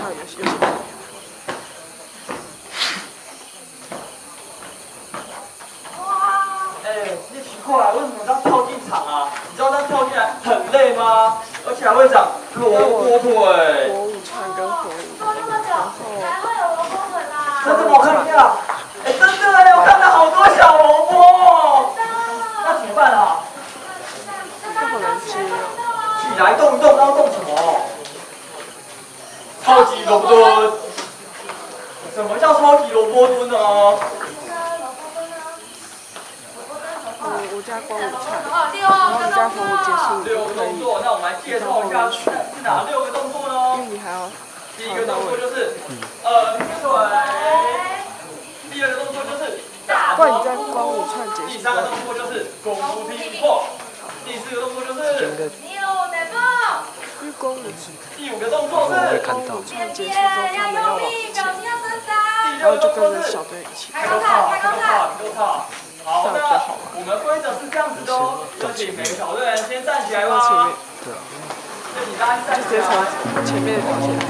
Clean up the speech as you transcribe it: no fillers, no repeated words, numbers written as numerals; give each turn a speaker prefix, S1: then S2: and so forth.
S1: 还有游戏。
S2: 你奇怪啊，为什么这样跳进场啊？你知道这样跳进来很累吗？而且还会长萝卜腿。
S1: 火舞串跟火舞，
S3: 做那么久，还会有萝卜腿啦。
S2: 真的吗？我看一下。真的哎，我看到好多小萝卜。那怎么办啊？
S1: 这好难接哦。
S2: 起来动一动，要动什么？超级萝卜蹲。什么叫超级萝卜蹲呢？
S1: 我加光舞串，
S3: 然后
S1: 然后你加火舞结束
S2: 6个动作，那我们来介绍一下是哪6个动作呢？
S1: 因为你还要
S2: 第一个动作就是腿，第二个动作就是打
S1: 不然你在光舞串结束。
S2: 第三个动作就是功夫踢破，第四个动作就是
S1: 因为光舞，
S2: 第五个动作是
S1: 光舞串结束之后他们要往前，然后就跟着小队一起。
S2: 开沟套。好，那我们规则是这样子的哦，就请每个小队员先站起来吧。
S1: 前面，
S2: 就请大家站起来。
S1: 直接从前面往前走。